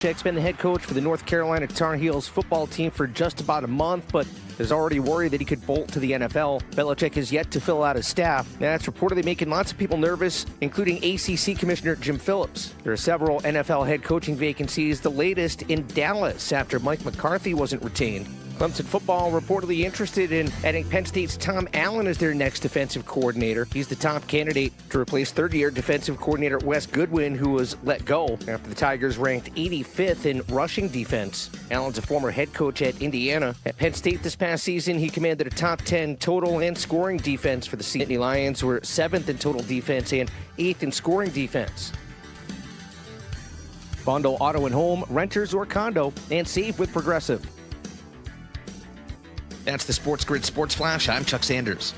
Belichick's been the head coach for the North Carolina Tar Heels football team for just about a month, but there's already worry that he could bolt to the NFL. Belichick has yet to fill out his staff. Now, that's reportedly making lots of people nervous, including ACC Commissioner Jim Phillips. There are several NFL head coaching vacancies, the latest in Dallas after Mike McCarthy wasn't retained. Clemson football reportedly interested in adding Penn State's Tom Allen as their next defensive coordinator. He's the top candidate to replace third-year defensive coordinator Wes Goodwin, who was let go after the Tigers ranked 85th in rushing defense. Allen's a former head coach at Indiana. At Penn State this past season, he commanded a top 10 total and scoring defense for the Nittany Lions, who were 7th in total defense and 8th in scoring defense. Bundle auto and home, renters or condo, and save with Progressive. That's the SportsGrid Sports Flash. I'm Chuck Sanders.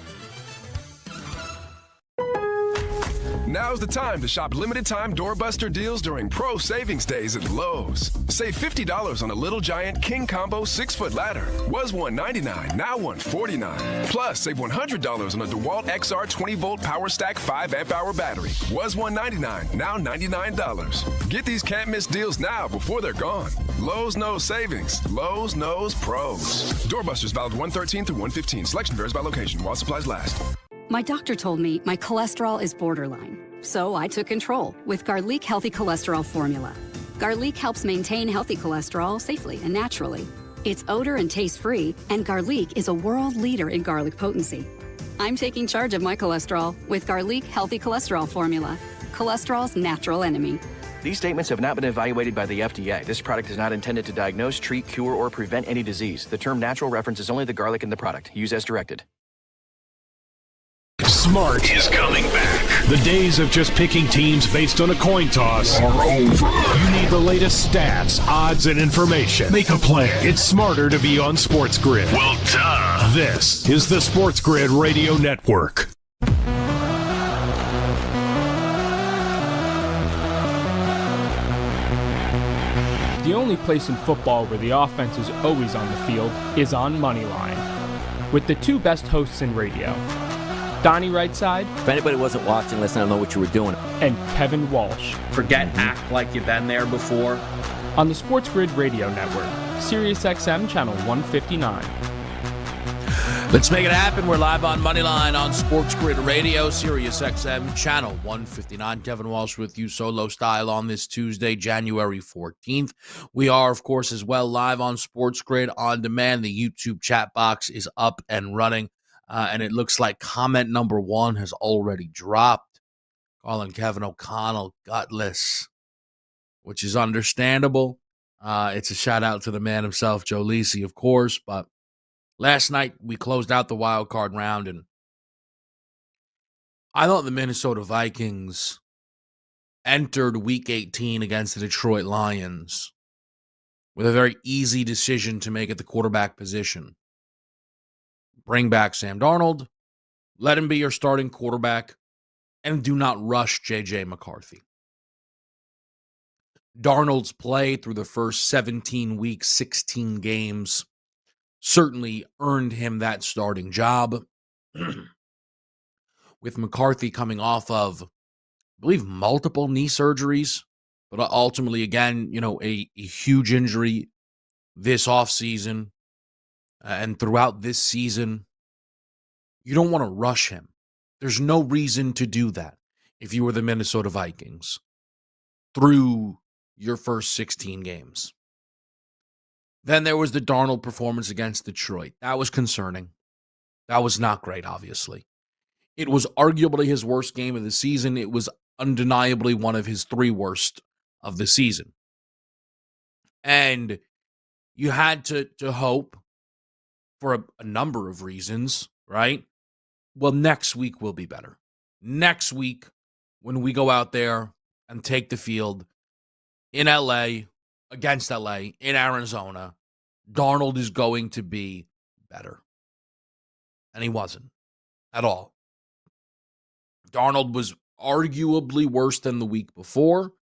Now's the time to shop limited-time doorbuster deals during Pro Savings Days at Lowe's. Save $50 on a Little Giant King Combo 6-foot ladder. Was $199, now $149. Plus, save $100 on a DeWalt XR 20-volt Power Stack 5-amp-hour battery. Was $199, now $99. Get these can't-miss deals now before they're gone. Lowe's knows savings. Lowe's knows pros. Doorbusters valid 1/13 through 1/15. Selection varies by location while supplies last. My doctor told me my cholesterol is borderline, so I took control with Garlic Healthy Cholesterol Formula. Garlic helps maintain healthy cholesterol safely and naturally. It's odor and taste-free, and Garlic is a world leader in garlic potency. I'm taking charge of my cholesterol with Garlic Healthy Cholesterol Formula, cholesterol's natural enemy. These statements have not been evaluated by the FDA. This product is not intended to diagnose, treat, cure, or prevent any disease. The term natural references only the garlic in the product. Use as directed. Smart is coming back. The days of just picking teams based on a coin toss are over. You need the latest stats, odds, and information. Make a plan. It's smarter to be on SportsGrid. Well, duh. This is the SportsGrid Radio Network. The only place in football where the offense is always on the field is on Moneyline. With the two best hosts in radio, Donnie Rightside. If anybody wasn't watching, listen, I don't know what you were doing. And Kevin Walsh. Forget act like you've been there before. On the SportsGrid Radio Network, SiriusXM Channel 159. Let's make it happen. We're live on Moneyline on SportsGrid Radio, SiriusXM Channel 159. Kevin Walsh with you solo style on this Tuesday, January 14th. We are, of course, as well live on SportsGrid On Demand. The YouTube chat box is up and running. And it looks like comment number 1 has already dropped, calling Kevin O'Connell gutless, which is understandable. It's a shout out to the man himself, Joe Lisi, of course. But last night we closed out the wild card round, and I thought the Minnesota Vikings entered Week 18 against the Detroit Lions with a very easy decision to make at the quarterback position. Bring back Sam Darnold, let him be your starting quarterback, and do not rush J.J. McCarthy. Darnold's play through the first 17 weeks, 16 games, certainly earned him that starting job. With McCarthy coming off of, I believe, multiple knee surgeries, but ultimately, again, a huge injury this offseason. And throughout this season, you don't want to rush him. There's no reason to do that if you were the Minnesota Vikings through your first 16 games. Then there was the Darnold performance against Detroit. That was concerning. That was not great, obviously. It was arguably his worst game of the season. It was undeniably one of his 3 worst of the season. And you had to hope, for a number of reasons, right? Well, next week will be better. Next week, when we go out there and take the field in LA, against LA, in Arizona, Darnold is going to be better. And he wasn't at all. Darnold was arguably worse than the week before.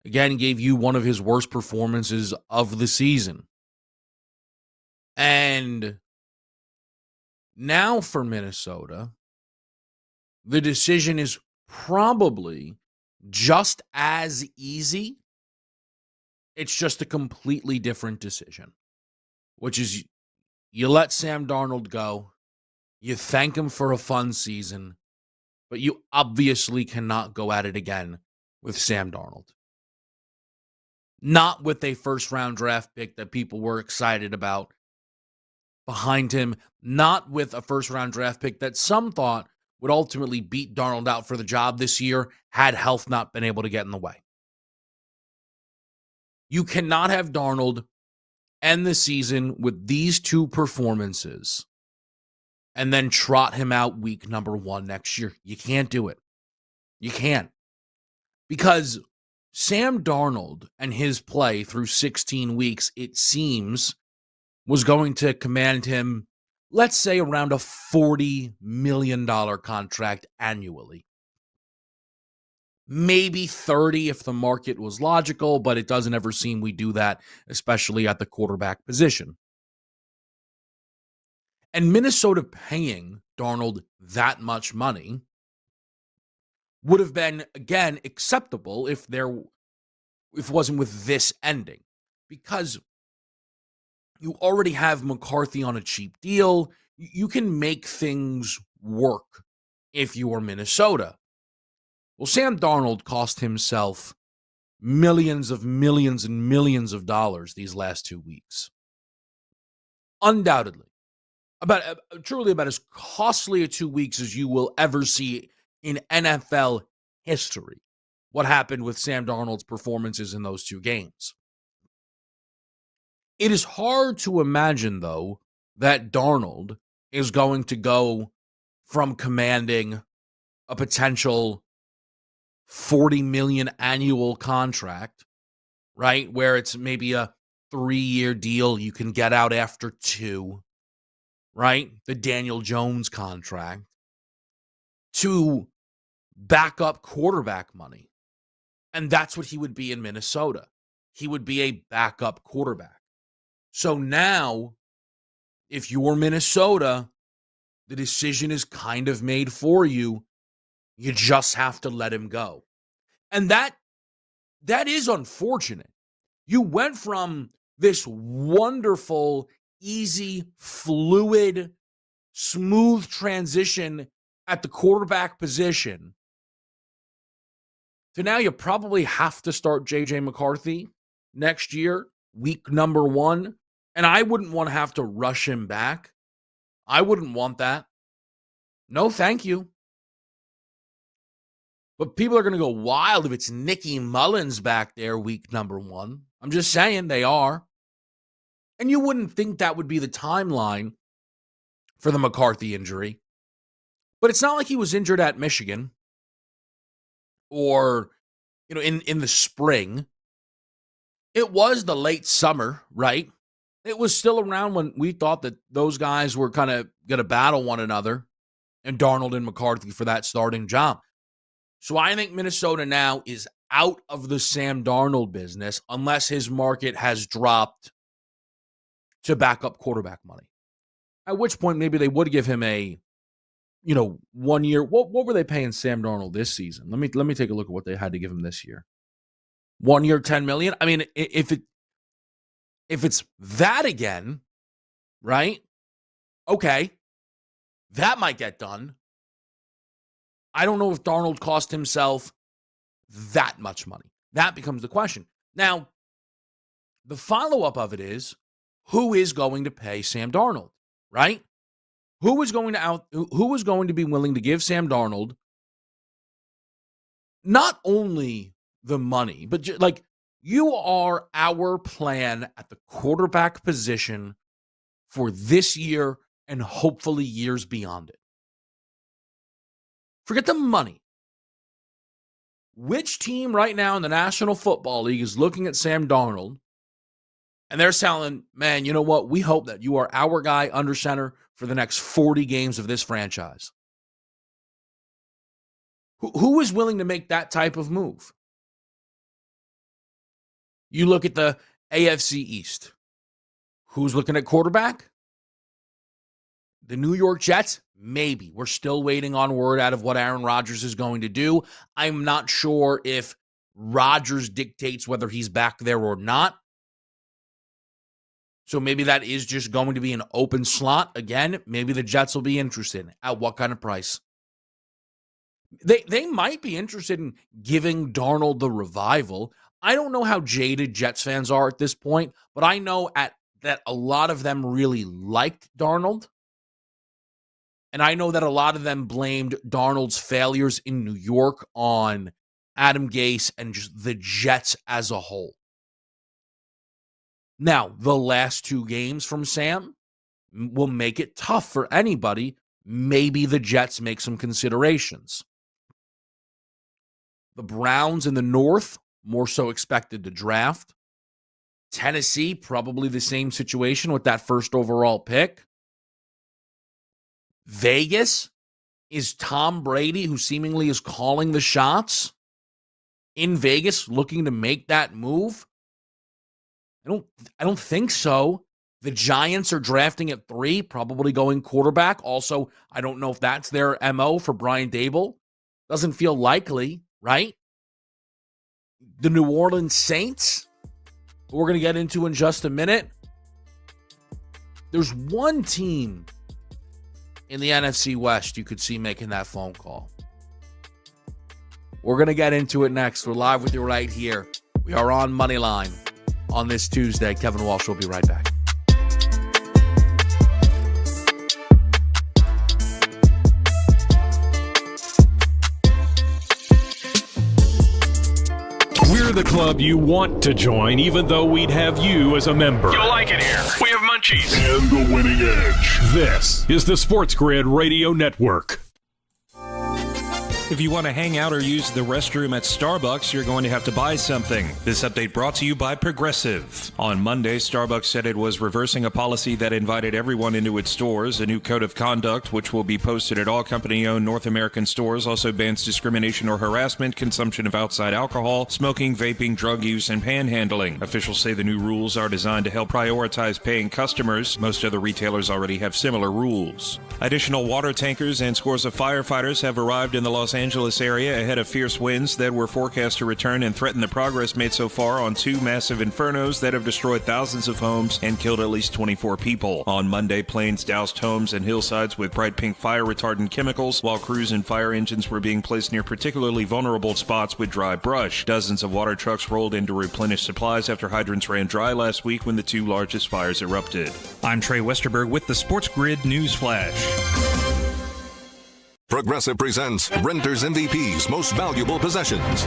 Again, gave you one of his worst performances of the season. And now for Minnesota, the decision is probably just as easy, It's just a completely different decision, which is you let Sam Darnold go, you thank him for a fun season, but you obviously cannot go at it again with Sam Darnold. Not with a first-round draft pick that people were excited about behind him, not with a first-round draft pick that some thought would ultimately beat Darnold out for the job this year had health not been able to get in the way. You cannot have Darnold end the season with these two performances and then trot him out week number 1 next year. You can't do it. You can't. Because Sam Darnold and his play through 16 weeks, it seems, was going to command him, let's say, around a $40 million contract annually. Maybe 30 if the market was logical, but it doesn't ever seem we do that, especially at the quarterback position. And Minnesota paying Darnold that much money would have been, again, acceptable if it wasn't with this ending. Because you already have McCarthy on a cheap deal. You can make things work if you are Minnesota. Well, Sam Darnold cost himself millions and millions of dollars these last 2 weeks. Undoubtedly. Truly about as costly a 2 weeks as you will ever see in NFL history. What happened with Sam Darnold's performances in those 2 games. It is hard to imagine, though, that Darnold is going to go from commanding a potential $40 million annual contract, right, where it's maybe a 3-year deal you can get out after 2, right, the Daniel Jones contract, to backup quarterback money. And that's what he would be in Minnesota. He would be a backup quarterback. So now, if you're Minnesota, the decision is kind of made for you. You just have to let him go. And that is unfortunate. You went from this wonderful, easy, fluid, smooth transition at the quarterback position to now you probably have to start J.J. McCarthy next year, week number 1. And I wouldn't want to have to rush him back. I wouldn't want that. No, thank you. But people are going to go wild if it's Nicky Mullins back there week number 1. I'm just saying they are. And you wouldn't think that would be the timeline for the McCarthy injury. But it's not like he was injured at Michigan or, in the spring. It was the late summer, right? It was still around when we thought that those guys were kind of going to battle one another, and Darnold and McCarthy for that starting job. So I think Minnesota now is out of the Sam Darnold business unless his market has dropped to backup quarterback money. At which point maybe they would give him a 1 year. What were they paying Sam Darnold this season? Let me take a look at what they had to give him this year. 1 year, $10 million. I mean, if it's that again, right? Okay, that might get done. I don't know if Darnold cost himself that much money. That becomes the question. Now, the follow-up of it is, who is going to pay Sam Darnold, right? Who is going to be willing to give Sam Darnold not only the money, but you are our plan at the quarterback position for this year and hopefully years beyond it. Forget the money. Which team right now in the National Football League is looking at Sam Darnold and they're saying, man, you know what? We hope that you are our guy under center for the next 40 games of this franchise. Who is willing to make that type of move? You look at the AFC East. Who's looking at quarterback? The New York Jets? Maybe. We're still waiting on word out of what Aaron Rodgers is going to do. I'm not sure if Rodgers dictates whether he's back there or not. So maybe that is just going to be an open slot. Again, maybe the Jets will be interested. At what kind of price? They might be interested in giving Darnold the revival. I don't know how jaded Jets fans are at this point, but I know that a lot of them really liked Darnold. And I know that a lot of them blamed Darnold's failures in New York on Adam Gase and just the Jets as a whole. Now, the last 2 games from Sam will make it tough for anybody. Maybe the Jets make some considerations. The Browns in the North, more so expected to draft. Tennessee, probably the same situation with that first overall pick. Vegas is Tom Brady, who seemingly is calling the shots in Vegas, looking to make that move. I don't think so. The Giants are drafting at 3, probably going quarterback. Also, I don't know if that's their MO for Brian Daboll. Doesn't feel likely, right? The New Orleans Saints, who we're going to get into in just a minute. There's one team in the NFC West you could see making that phone call. We're going to get into it next. We're live with you right here. We are on Moneyline on this Tuesday. Kevin Walsh will be right back. We're the club you want to join, even though we'd have you as a member. You'll like it here. We have munchies. And the winning edge. This is the SportsGrid Radio Network. If you want to hang out or use the restroom at Starbucks, you're going to have to buy something. This update brought to you by Progressive. On Monday, Starbucks said it was reversing a policy that invited everyone into its stores. A new code of conduct, which will be posted at all company-owned North American stores, also bans discrimination or harassment, consumption of outside alcohol, smoking, vaping, drug use, and panhandling. Officials say the new rules are designed to help prioritize paying customers. Most other retailers already have similar rules. Additional water tankers and scores of firefighters have arrived in the Los Angeles area ahead of fierce winds that were forecast to return and threaten the progress made so far on 2 massive infernos that have destroyed thousands of homes and killed at least 24 people. On Monday, planes doused homes and hillsides with bright pink fire retardant chemicals, while crews and fire engines were being placed near particularly vulnerable spots with dry brush. Dozens of water trucks rolled in to replenish supplies after hydrants ran dry last week when the 2 largest fires erupted. I'm Trey Westerberg with the SportsGrid News Flash. Progressive presents Renter's MVP's Most Valuable Possessions.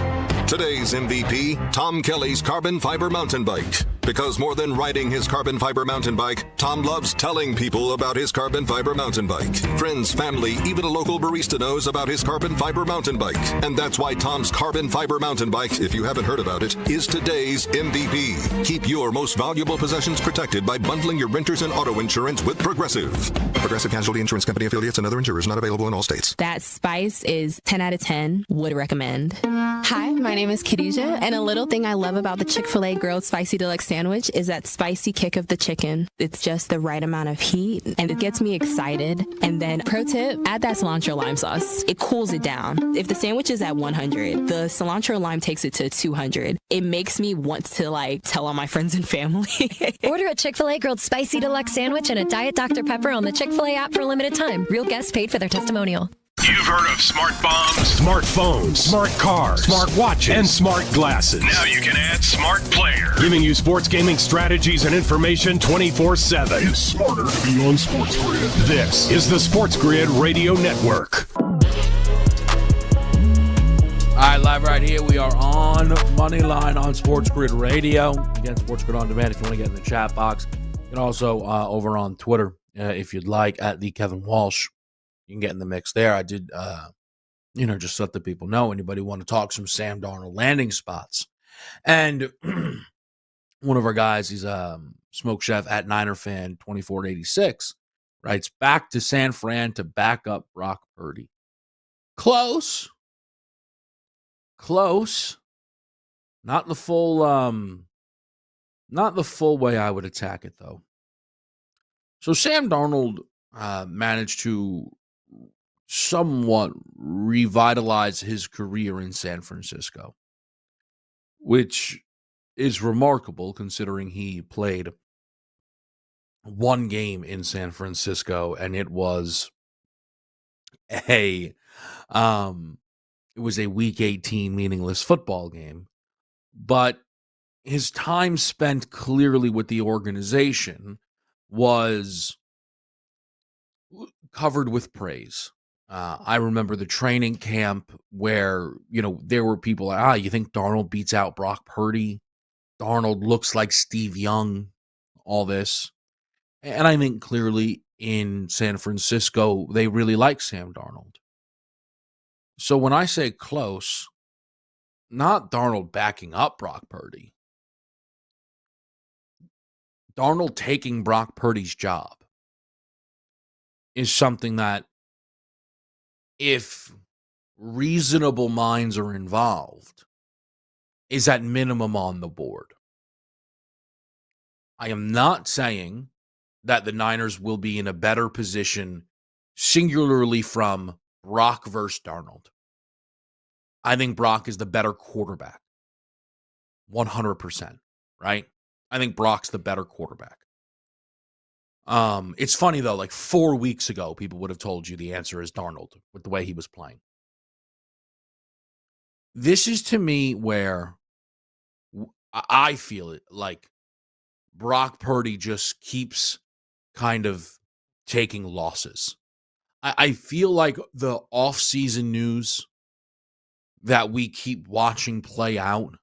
Today's MVP, Tom Kelly's carbon fiber mountain bike. Because more than riding his carbon fiber mountain bike, Tom loves telling people about his carbon fiber mountain bike. Friends, family, even a local barista knows about his carbon fiber mountain bike. And that's why Tom's carbon fiber mountain bike, if you haven't heard about it, is today's MVP. Keep your most valuable possessions protected by bundling your renters and auto insurance with Progressive. Progressive Casualty Insurance Company affiliates and other insurers not available in all states. That spice is 10 out of 10. Would recommend. Hi, my name is Khadijah, and a little thing I love about the Chick-fil-A Grilled Spicy Deluxe Sandwich is that spicy kick of the chicken. It's just the right amount of heat, and it gets me excited. And then, pro tip, add that cilantro lime sauce. It cools it down. If the sandwich is at 100, the cilantro lime takes it to 200. It makes me want to, tell all my friends and family. Order a Chick-fil-A Grilled Spicy Deluxe Sandwich and a Diet Dr. Pepper on the Chick-fil-A app for a limited time. Real guests paid for their testimonial. You've heard of smart bombs, Smartphones, smart cars, smart watches, and smart glasses. Now you can add smart player. Giving you sports gaming strategies and information 24/7. It's smarter to be on SportsGrid. This is the SportsGrid Radio Network. All right, live right here. We are on Moneyline on SportsGrid Radio. Again, SportsGrid On Demand if you want to get in the chat box. You can also over on Twitter, if you'd like, at the Kevin Walsh. You can get in the mix there. I did, just let the people know. Anybody want to talk some Sam Darnold landing spots? And one of our guys, he's Smoke Chef at Niner Fan 2486, writes, back to San Fran to back up Brock Purdy. Close. Not the full way I would attack it, though. So Sam Darnold managed to somewhat revitalize his career in San Francisco. which is remarkable considering he played one game in San Francisco, and it was a week 18 meaningless football game. But his time spent clearly with the organization was covered with praise. I remember the training camp where, there were people like, you think Darnold beats out Brock Purdy? Darnold looks like Steve Young, all this. And I think clearly in San Francisco, they really like Sam Darnold. So when I say close, not Darnold backing up Brock Purdy. Darnold taking Brock Purdy's job is something that, if reasonable minds are involved, is at minimum on the board. I am not saying that the Niners will be in a better position singularly from Brock versus Darnold. I think Brock is the better quarterback. 100%, right? I think Brock's the better quarterback. It's funny though, like 4 weeks ago, people would have told you the answer is Darnold with the way he was playing. This is to me where I feel it like Brock Purdy just keeps kind of taking losses. I feel like the offseason news that we keep watching play out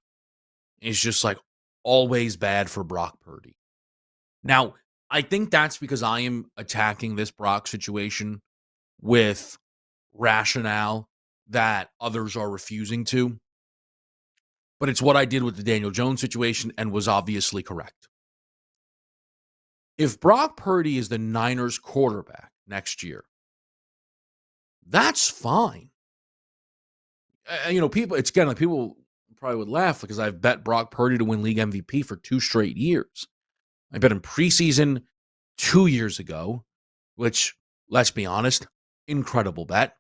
is just like always bad for Brock Purdy. Now, I think that's because I am attacking this Brock situation with rationale that others are refusing to. But it's what I did with the Daniel Jones situation and was obviously correct. If Brock Purdy is the Niners quarterback next year, that's fine. People probably would laugh because I've bet Brock Purdy to win league MVP for 2 straight years. I bet him preseason 2 years ago, which, let's be honest, incredible bet.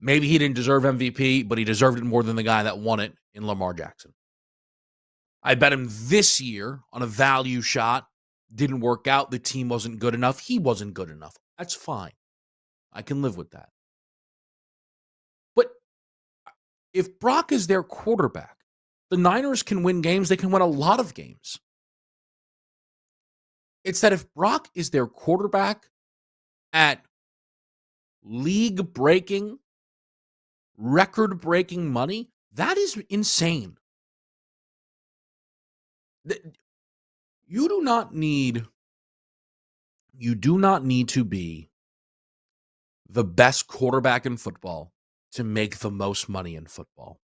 Maybe he didn't deserve MVP, but he deserved it more than the guy that won it in Lamar Jackson. I bet him this year on a value shot. Didn't work out. The team wasn't good enough. He wasn't good enough. That's fine. I can live with that. But if Brock is their quarterback, the Niners can win games. They can win a lot of games. It's that if Brock is their quarterback at league-breaking, record-breaking money, that is insane. You do not need to be the best quarterback in football to make the most money in football.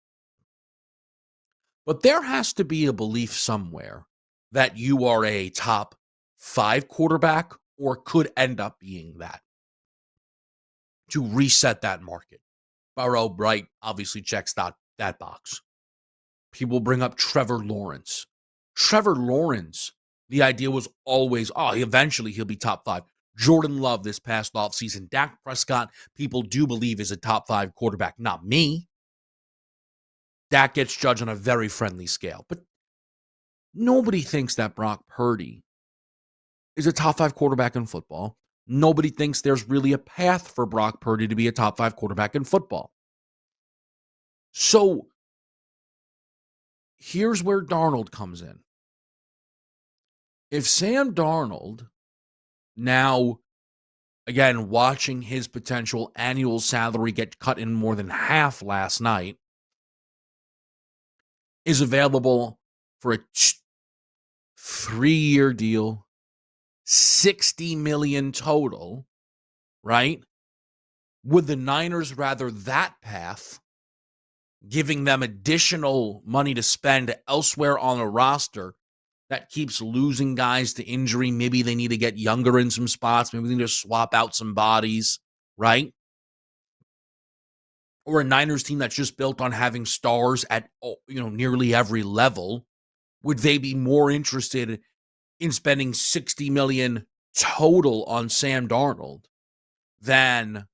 But there has to be a belief somewhere that you are a top 5 quarterback or could end up being that to reset that market. Burrow, right, obviously checks that box. People bring up Trevor Lawrence. Trevor Lawrence, the idea was always, eventually he'll be top 5. Jordan Love this past offseason. Dak Prescott, people do believe is a top 5 quarterback. Not me. Dak gets judged on a very friendly scale. But nobody thinks that Brock Purdy is a top 5 quarterback in football. Nobody thinks there's really a path for Brock Purdy to be a top 5 quarterback in football. So here's where Darnold comes in. If Sam Darnold, now, again, watching his potential annual salary get cut in more than half last night, is available for a 3-year deal, $60 million total, right? Would the Niners rather that path, giving them additional money to spend elsewhere on a roster that keeps losing guys to injury? Maybe they need to get younger in some spots. Maybe they need to swap out some bodies, right? Or a Niners team that's just built on having stars at nearly every level. Would they be more interested in spending $60 million total on Sam Darnold than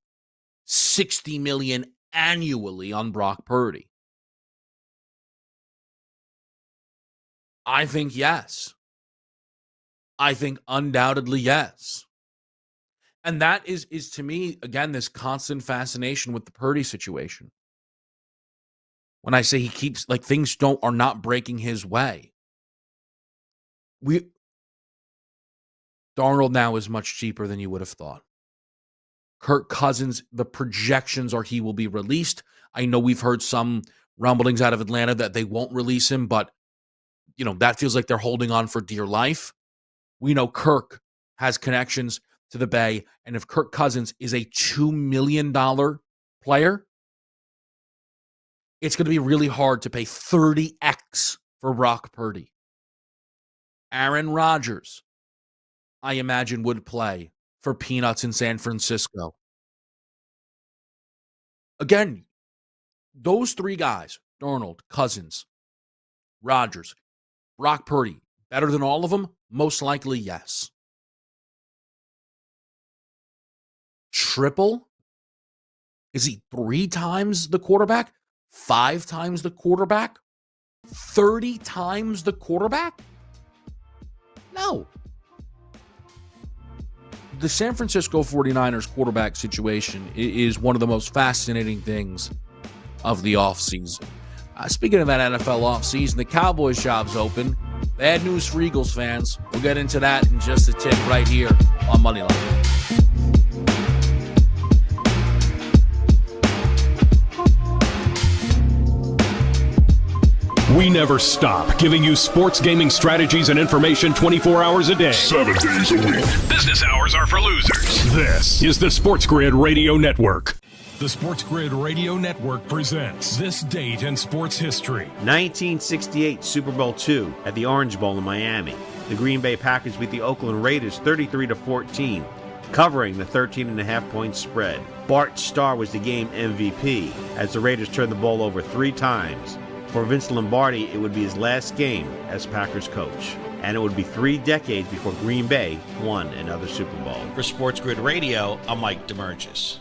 $60 million annually on Brock Purdy? I think yes. I think undoubtedly yes. And that is to me, again, this constant fascination with the Purdy situation. When I say he keeps, like, things are not breaking his way. Darnold now is much cheaper than you would have thought. Kirk Cousins, the projections are he will be released. I know we've heard some rumblings out of Atlanta that they won't release him, but, that feels like they're holding on for dear life. We know Kirk has connections to the Bay, and if Kirk Cousins is a $2 million player, it's going to be really hard to pay 30x for Brock Purdy. Aaron Rodgers, I imagine, would play for peanuts in San Francisco. Again, those three guys, Darnold, Cousins, Rodgers, Brock Purdy, better than all of them? Most likely, yes. Triple? Is he 3 times the quarterback? 5 times the quarterback? 30 times the quarterback? No. The San Francisco 49ers quarterback situation is one of the most fascinating things of the offseason. Speaking of that NFL offseason, the Cowboys job's open. Bad news for Eagles fans. We'll get into that in just a tick right here on Moneyline. We never stop giving you sports gaming strategies and information 24 hours a day, 7 days a week. Business hours are for losers. This is the SportsGrid Radio Network. The SportsGrid Radio Network presents This Date in Sports History. 1968 Super Bowl II at the Orange Bowl in Miami. The Green Bay Packers beat the Oakland Raiders 33-14, covering the 13.5-point spread. Bart Starr was the game MVP as the Raiders turned the ball over 3 times. For Vince Lombardi, it would be his last game as Packers coach, and it would be 3 decades before Green Bay won another Super Bowl. For SportsGrid Radio, I'm Mike DeMurgis.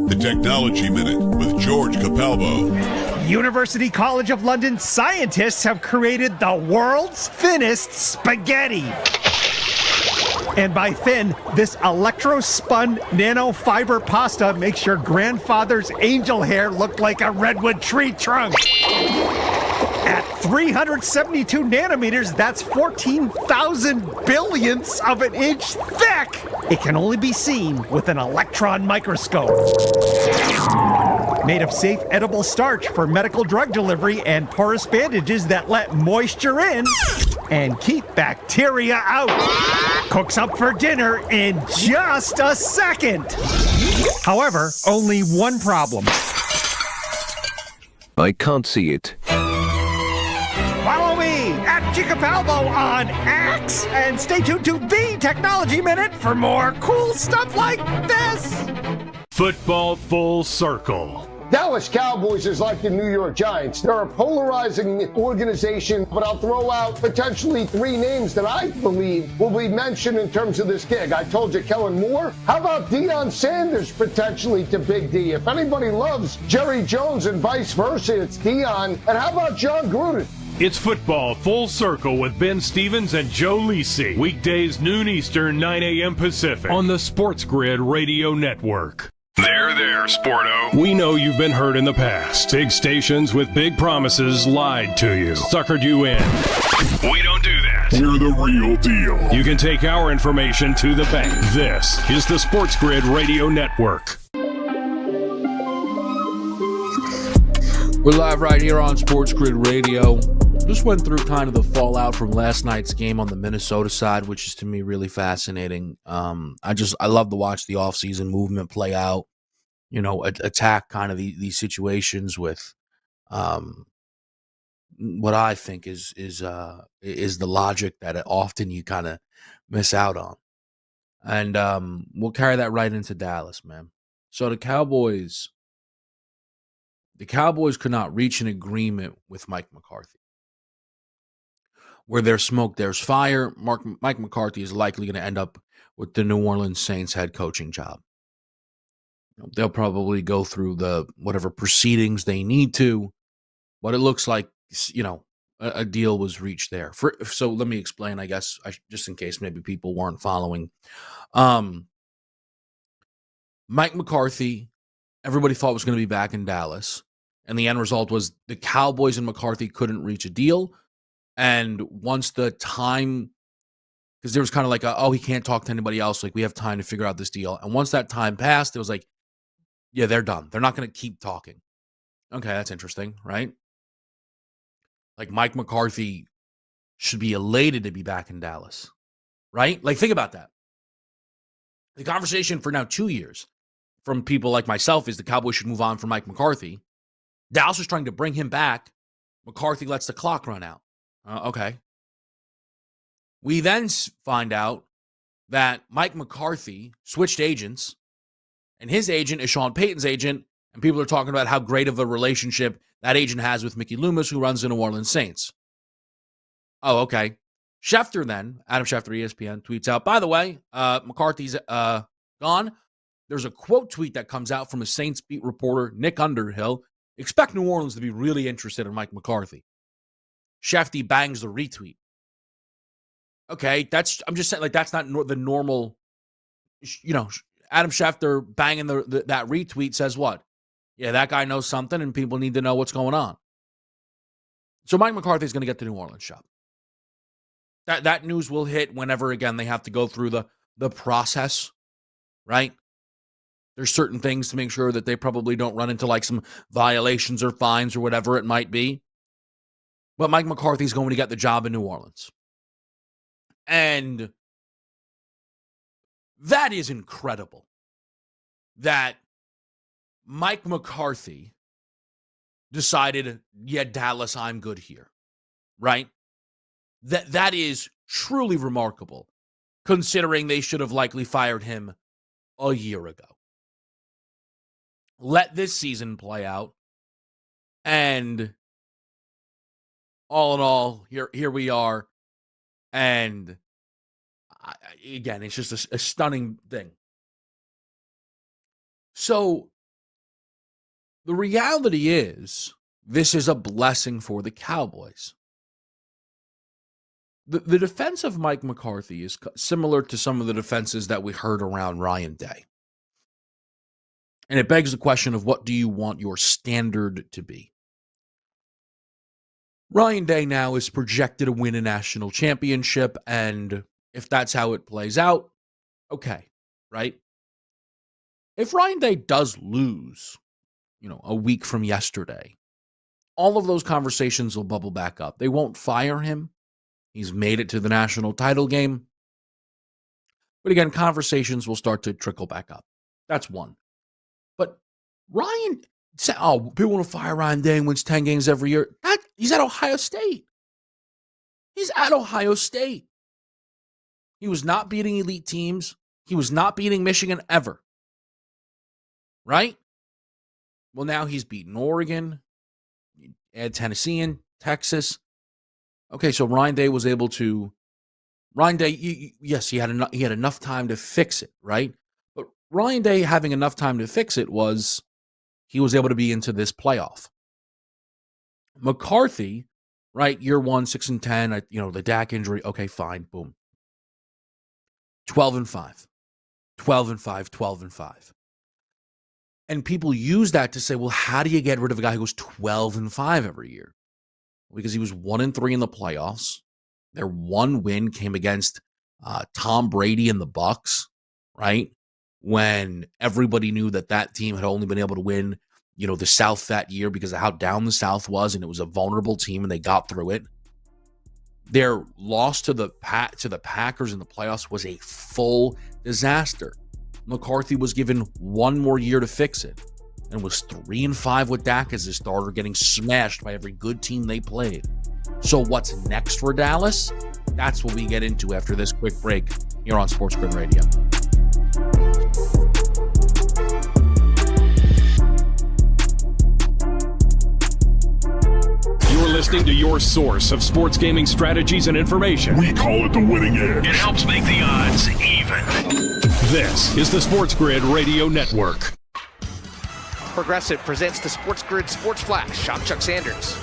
The Technology Minute with George Capalbo. University College of London scientists have created the world's thinnest spaghetti. And by thin, this electro-spun nanofiber pasta makes your grandfather's angel hair look like a redwood tree trunk. At 372 nanometers, that's 14,000 billionths of an inch thick. It can only be seen with an electron microscope. Made of safe edible starch for medical drug delivery and porous bandages that let moisture in and keep bacteria out. Cooks up for dinner in just a second. However, only one problem. I can't see it. Follow me at Chicapalbo on X and stay tuned to the Technology Minute for more cool stuff like this. Football Full Circle. Dallas Cowboys is like the New York Giants. They're a polarizing organization, but I'll throw out potentially 3 names that I believe will be mentioned in terms of this gig. I told you Kellen Moore. How about Deion Sanders potentially to Big D? If anybody loves Jerry Jones and vice versa, it's Deion. And how about John Gruden? It's Football Full Circle with Ben Stevens and Joe Lisi. Weekdays noon Eastern, 9 a.m. Pacific on the SportsGrid Radio Network. There, Sporto. We know you've been hurt in the past. Big stations with big promises lied to you, suckered you in. We don't do that. We're the real deal. You can take our information to the bank. This is the SportsGrid Radio Network. We're live right here on SportsGrid Radio. Just went through kind of the fallout from last night's game on the Minnesota side, which is to me really fascinating. I love to watch the offseason movement play out, attack kind of these situations with what I think is the logic that often you kind of miss out on. And we'll carry that right into Dallas, man. So the Cowboys could not reach an agreement with Mike McCarthy. Where there's smoke, there's fire. Mike McCarthy is likely going to end up with the New Orleans Saints head coaching job. They'll probably go through the whatever proceedings they need to, but it looks like, a deal was reached there. So let me explain, I guess, just in case maybe people weren't following. Mike McCarthy, everybody thought was going to be back in Dallas. And the end result was the Cowboys and McCarthy couldn't reach a deal. And once the time, because there was kind of like, he can't talk to anybody else. Like, we have time to figure out this deal. And once that time passed, it was like, yeah, they're done. They're not going to keep talking. Okay, that's interesting, right? Like, Mike McCarthy should be elated to be back in Dallas, right? Like, think about that. The conversation for now 2 years from people like myself is the Cowboys should move on from Mike McCarthy. Dallas is trying to bring him back. McCarthy lets the clock run out. Okay. We then find out that Mike McCarthy switched agents, and his agent is Sean Payton's agent, and people are talking about how great of a relationship that agent has with Mickey Loomis, who runs the New Orleans Saints. Oh, okay. Schefter then, Adam Schefter, ESPN, tweets out, by the way, McCarthy's gone. There's a quote tweet that comes out from a Saints beat reporter, Nick Underhill. Expect New Orleans to be really interested in Mike McCarthy. Schefter bangs the retweet. Okay, I'm just saying, like, that's not the normal, Adam Schefter banging that retweet says what? Yeah, that guy knows something, and people need to know what's going on. So Mike McCarthy is going to get the New Orleans job. That news will hit whenever, again, they have to go through the process, right? There's certain things to make sure that they probably don't run into, like, some violations or fines or whatever it might be. But Mike McCarthy's going to get the job in New Orleans. And that is incredible that Mike McCarthy decided, yeah, Dallas, I'm good here, right? That is truly remarkable, considering they should have likely fired him a year ago. Let this season play out, and all in all, here we are, and again, it's just a stunning thing. So the reality is, this is a blessing for the Cowboys. The defense of Mike McCarthy is similar to some of the defenses that we heard around Ryan Day. And it begs the question of, what do you want your standard to be? Ryan Day now is projected to win a national championship, and if that's how it plays out, okay, right? If Ryan Day does lose, a week from yesterday, all of those conversations will bubble back up. They won't fire him. He's made it to the national title game. But again, conversations will start to trickle back up. That's one. But Ryan said, people want to fire Ryan Day and wins 10 games every year. He's at Ohio State. He's at Ohio State. He was not beating elite teams. He was not beating Michigan ever. Right? Well, now he's beaten Oregon, add Tennessee in, Texas. Okay, so Ryan Day was able to. Ryan Day, yes, he had enough time to fix it, right? But Ryan Day having enough time to fix it was he was able to be into this playoff. McCarthy, right? Year 1, 6-10. The Dak injury. Okay, fine, boom. 12-5, 12-5, 12-5. And people use that to say, well, how do you get rid of a guy who goes 12-5 every year? Because he was 1-3 in the playoffs. Their one win came against Tom Brady and the Bucs, right? When everybody knew that team had only been able to win, the South that year because of how down the South was, and it was a vulnerable team, and they got through it. Their loss to the Packers in the playoffs was a full disaster. McCarthy was given one more year to fix it, and was 3-5 with Dak as his starter, getting smashed by every good team they played. So what's next for Dallas? That's what we get into after this quick break here on SportsGrid Radio. You're listening to your source of sports gaming strategies and information. We call it the winning edge. It helps make the odds even. This is the SportsGrid Radio Network. Progressive presents the SportsGrid Sports Flash. I'm Chuck Sanders.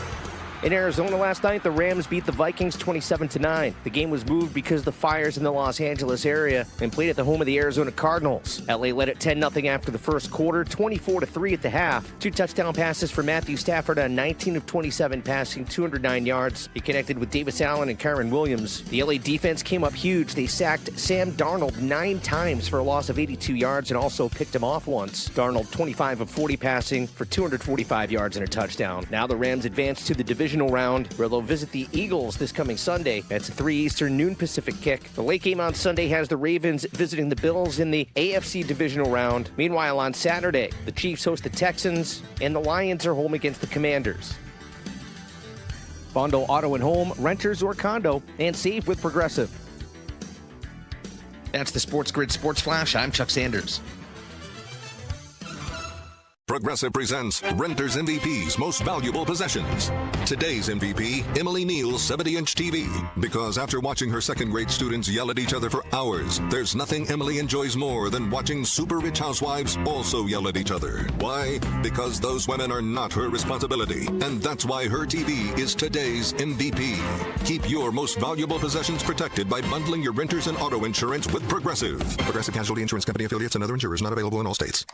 In Arizona last night, the Rams beat the Vikings 27-9. The game was moved because of the fires in the Los Angeles area and played at the home of the Arizona Cardinals. LA led at 10-0 after the first quarter, 24-3 at the half. 2 touchdown passes for Matthew Stafford on 19 of 27, passing 209 yards. He connected with Davis Allen and Kyron Williams. The LA defense came up huge. They sacked Sam Darnold 9 times for a loss of 82 yards and also picked him off once. Darnold 25 of 40 passing for 245 yards and a touchdown. Now the Rams advance to the divisional round, where they'll visit the Eagles this coming Sunday. That's a 3 Eastern, noon Pacific kick. The late game on Sunday has the Ravens visiting the Bills in the AFC divisional round. Meanwhile, on Saturday, the Chiefs host the Texans, and the Lions are home against the Commanders. Bundle auto and home, renters or condo, and save with Progressive. That's the SportsGrid Sports Flash. I'm Chuck Sanders. Progressive presents Renters MVP's Most Valuable Possessions. Today's MVP, Emily Neal's 70-inch TV. Because after watching her second-grade students yell at each other for hours, there's nothing Emily enjoys more than watching super rich housewives also yell at each other. Why? Because those women are not her responsibility. And that's why her TV is today's MVP. Keep your most valuable possessions protected by bundling your renters and auto insurance with Progressive. Progressive Casualty Insurance Company affiliates and other insurers not available in all states.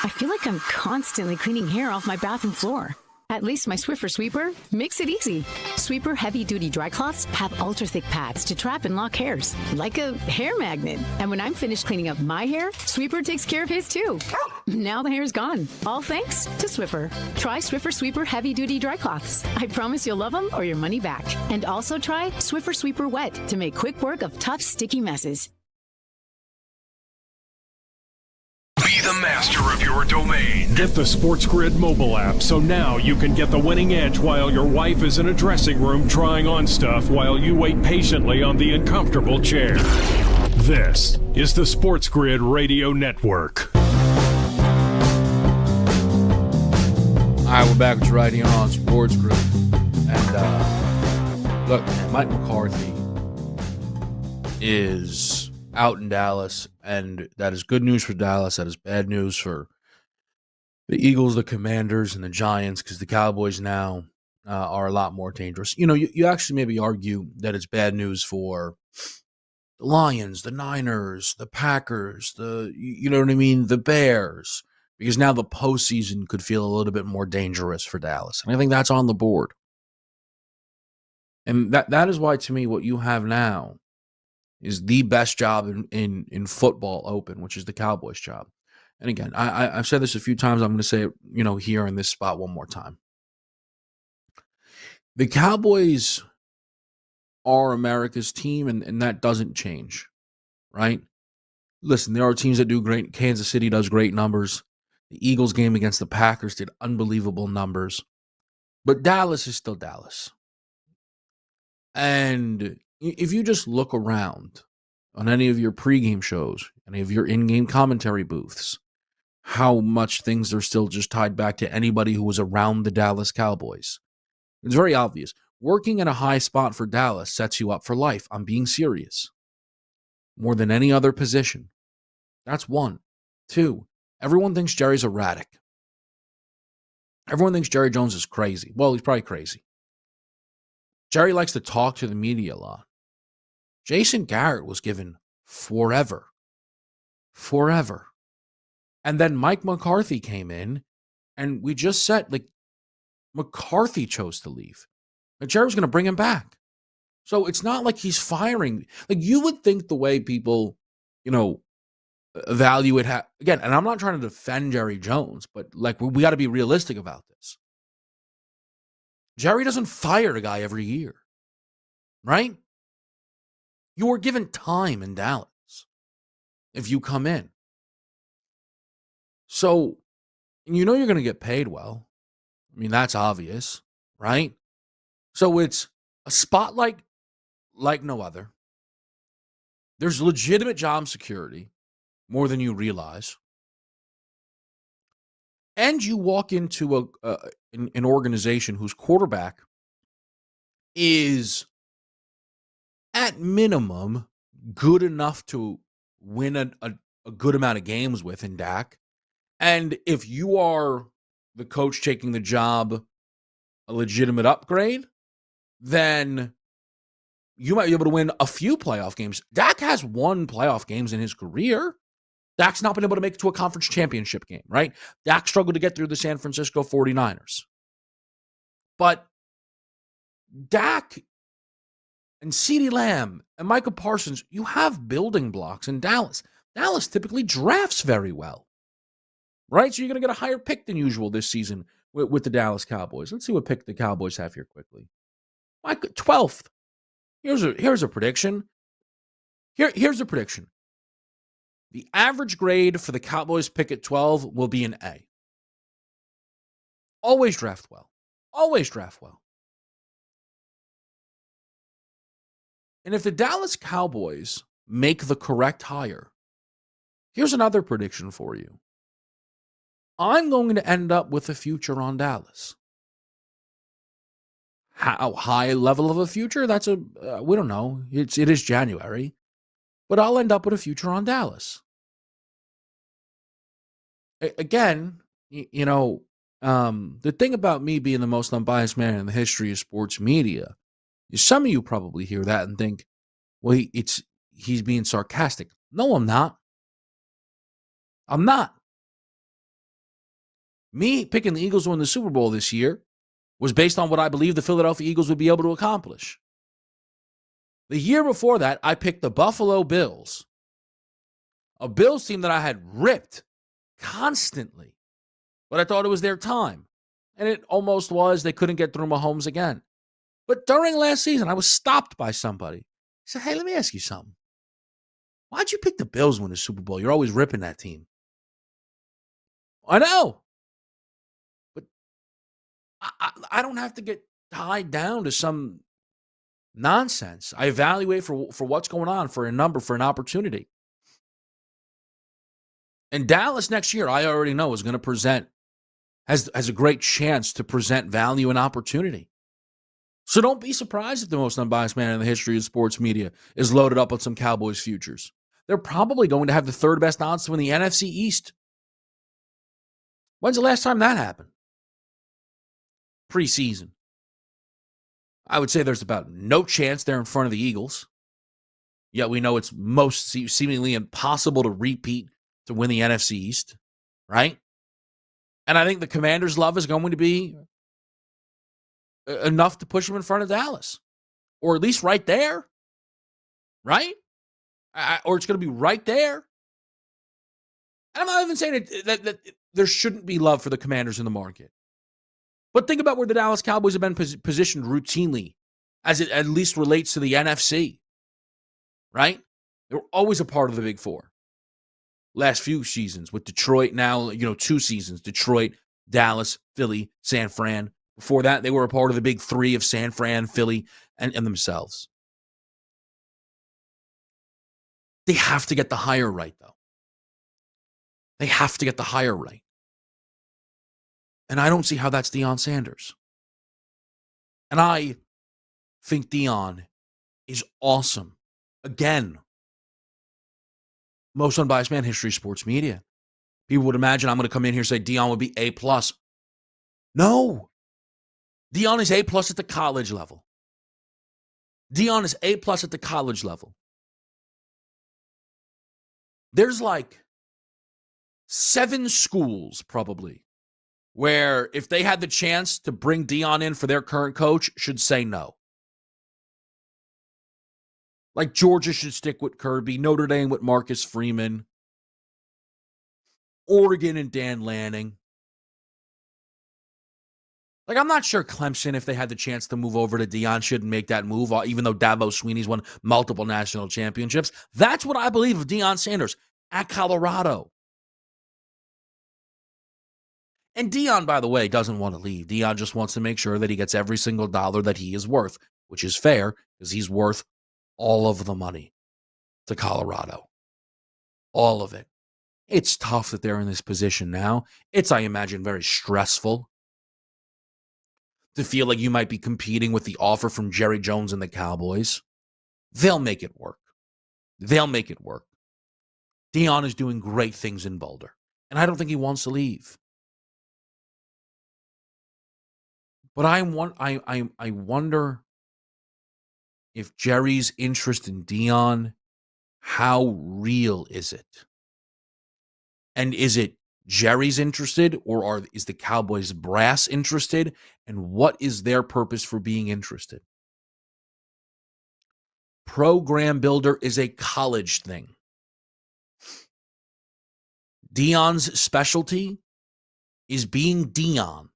I feel like I'm constantly cleaning hair off my bathroom floor. At least my Swiffer Sweeper makes it easy. Sweeper heavy-duty dry cloths have ultra-thick pads to trap and lock hairs, like a hair magnet. And when I'm finished cleaning up my hair, Sweeper takes care of his too. Now the hair's gone, all thanks to Swiffer. Try Swiffer Sweeper heavy-duty dry cloths. I promise you'll love them or your money back. And also try Swiffer Sweeper Wet to make quick work of tough, sticky messes. Be the master of your domain. Get the SportsGrid mobile app so now you can get the winning edge while your wife is in a dressing room trying on stuff while you wait patiently on the uncomfortable chair. This is the SportsGrid Radio Network. All right, we're back with you right here on SportsGrid. And look, man, Mike McCarthy is out in Dallas, and that is good news for Dallas. That is bad news for the Eagles, the Commanders, and the Giants, because the Cowboys now are a lot more dangerous. You know, you actually maybe argue that it's bad news for the Lions, the Niners, the Packers, you know what I mean, the Bears, because now the postseason could feel a little bit more dangerous for Dallas. And I think that's on the board. And that is why, to me, what you have now is the best job in football open, which is the Cowboys' job. And again, I've said this a few times. I'm going to say it, here in this spot one more time. The Cowboys are America's team, and that doesn't change, right? Listen, there are teams that do great. Kansas City does great numbers. The Eagles game against the Packers did unbelievable numbers. But Dallas is still Dallas. And if you just look around on any of your pregame shows, any of your in-game commentary booths, how much things are still just tied back to anybody who was around the Dallas Cowboys. It's very obvious. Working in a high spot for Dallas sets you up for life. I'm being serious. More than any other position. That's one. Two, everyone thinks Jerry's erratic. Everyone thinks Jerry Jones is crazy. Well, he's probably crazy. Jerry likes to talk to the media a lot. Jason Garrett was given forever. Forever. And then Mike McCarthy came in, and we just said, McCarthy chose to leave. And Jerry was going to bring him back. So it's not like he's firing. You would think the way people, evaluate again, and I'm not trying to defend Jerry Jones, but we got to be realistic about this. Jerry doesn't fire a guy every year, right? You are given time in Dallas if you come in. So, you're going to get paid well. I mean, that's obvious, right? So it's a spotlight like no other. There's legitimate job security, more than you realize. And you walk into an organization whose quarterback is, at minimum, good enough to win a good amount of games with in Dak. And if you are the coach taking the job a legitimate upgrade, then you might be able to win a few playoff games. Dak has won playoff games in his career. Dak's not been able to make it to a conference championship game, right? Dak struggled to get through the San Francisco 49ers. But Dak and CeeDee Lamb and Micah Parsons, you have building blocks in Dallas. Dallas typically drafts very well, right? So you're going to get a higher pick than usual this season with the Dallas Cowboys. Let's see what pick the Cowboys have here quickly. 12th. Here's a prediction. Here's a prediction. The average grade for the Cowboys pick at 12 will be an A. Always draft well. Always draft well. And if the Dallas Cowboys make the correct hire, here's another prediction for you. I'm going to end up with a future on Dallas. How high level of a future? That's we don't know. It is January. But I'll end up with a future on Dallas. Again, the thing about me being the most unbiased man in the history of sports media is some of you probably hear that and think, well, he's being sarcastic. No, I'm not. I'm not. Me picking the Eagles to win the Super Bowl this year was based on what I believe the Philadelphia Eagles would be able to accomplish. The year before that, I picked the Buffalo Bills, a Bills team that I had ripped constantly, but I thought it was their time. And it almost was. They couldn't get through Mahomes again. But during last season, I was stopped by somebody. He said, hey, let me ask you something. Why'd you pick the Bills to win the Super Bowl? You're always ripping that team. I know. But I don't have to get tied down to some nonsense. I evaluate for what's going on, for a number, for an opportunity. And Dallas next year, I already know, is going to present, has a great chance to present value and opportunity. So don't be surprised if the most unbiased man in the history of sports media is loaded up on some Cowboys futures. They're probably going to have the third best odds to win the NFC East. When's the last time that happened? Preseason. I would say there's about no chance they're in front of the Eagles. Yet we know it's most seemingly impossible to repeat to win the NFC East, right? And I think the Commanders' love is going to be enough to push them in front of Dallas. Or at least right there, right? Or it's going to be right there. And I'm not even saying that there shouldn't be love for the Commanders in the market. But think about where the Dallas Cowboys have been positioned routinely as it at least relates to the NFC, right? They were always a part of the Big Four. Last few seasons with Detroit, now, 2 seasons, Detroit, Dallas, Philly, San Fran. Before that, they were a part of the Big Three of San Fran, Philly, and themselves. They have to get the hire right, though. They have to get the hire right. And I don't see how that's Deion Sanders. And I think Deion is awesome. Again, most unbiased man history sports media. People would imagine I'm going to come in here and say Deion would be A+. No. Deion is A+ at the college level. Deion is A+ at the college level. There's like 7 schools probably where if they had the chance to bring Deion in for their current coach, should say no. Like Georgia should stick with Kirby, Notre Dame with Marcus Freeman, Oregon and Dan Lanning. Like, I'm not sure Clemson, if they had the chance to move over to Deion, shouldn't make that move, even though Dabo Swinney's won multiple national championships. That's what I believe of Deion Sanders at Colorado. And Deion, by the way, doesn't want to leave. Deion just wants to make sure that he gets every single dollar that he is worth, which is fair because he's worth all of the money to Colorado. All of it. It's tough that they're in this position now. It's, I imagine, very stressful to feel like you might be competing with the offer from Jerry Jones and the Cowboys. They'll make it work. They'll make it work. Deion is doing great things in Boulder, and I don't think he wants to leave. But I wonder if Jerry's interest in Dion, how real is it? And is it Jerry's interested, or is the Cowboys brass interested? And what is their purpose for being interested? Program builder is a college thing. Dion's specialty is being Dion,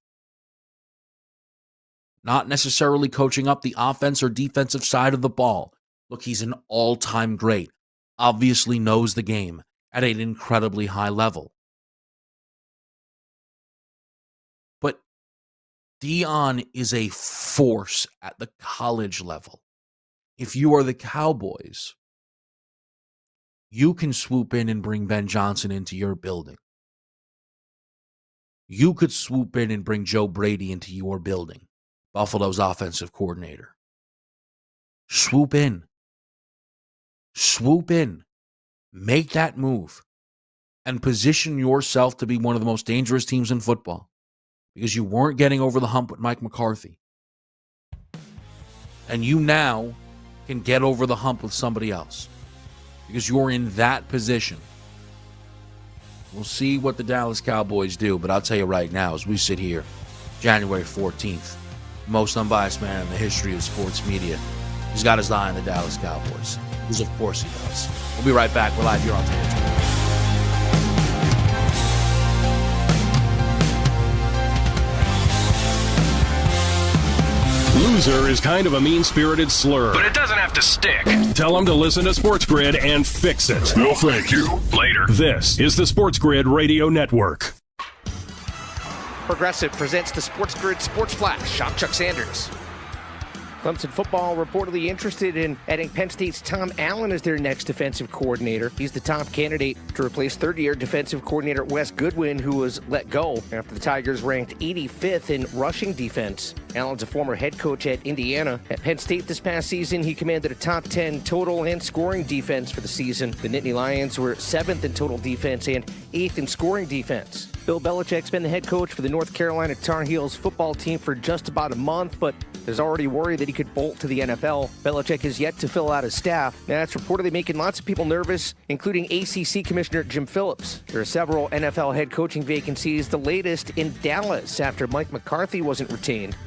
not necessarily coaching up the offense or defensive side of the ball. Look, he's an all-time great, obviously knows the game at an incredibly high level. But Dion is a force at the college level. If you are the Cowboys, you can swoop in and bring Ben Johnson into your building. You could swoop in and bring Joe Brady into your building, Buffalo's offensive coordinator. Swoop in. Swoop in. Make that move and position yourself to be one of the most dangerous teams in football, because you weren't getting over the hump with Mike McCarthy. And you now can get over the hump with somebody else because you're in that position. We'll see what the Dallas Cowboys do, but I'll tell you right now, as we sit here, January 14th, most unbiased man in the history of sports media, he's got his eye on the Dallas Cowboys, because of course he does. We'll be right back. We're live here on SportsGrid. Loser is kind of a mean-spirited slur. But it doesn't have to stick. Tell them to listen to SportsGrid and fix it. No, thank you. Later. This is the SportsGrid Radio Network. Progressive presents the SportsGrid Sports Flash. I'm Chuck Sanders. Clemson football reportedly interested in adding Penn State's Tom Allen as their next defensive coordinator. He's the top candidate to replace third-year defensive coordinator Wes Goodwin, who was let go after the Tigers ranked 85th in rushing defense. Allen's a former head coach at Indiana. At Penn State this past season, he commanded a top 10 total and scoring defense for the season. The Nittany Lions were 7th in total defense and 8th in scoring defense. Bill Belichick's been the head coach for the North Carolina Tar Heels football team for just about a month, but there's already worry that he could bolt to the NFL. Belichick has yet to fill out his staff. Now, that's reportedly making lots of people nervous, including ACC Commissioner Jim Phillips. There are several NFL head coaching vacancies, the latest in Dallas after Mike McCarthy wasn't retained.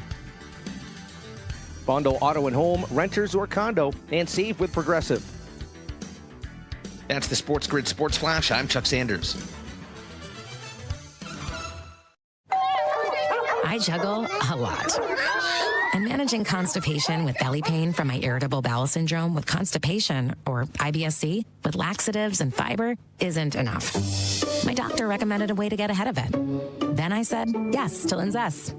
Bundle auto and home, renters or condo, and save with Progressive. That's the SportsGrid Sports Flash. I'm Chuck Sanders. I juggle a lot. And managing constipation with belly pain from my irritable bowel syndrome with constipation, or IBS-C, with laxatives and fiber isn't enough. My doctor recommended a way to get ahead of it. Then I said yes to Linzess.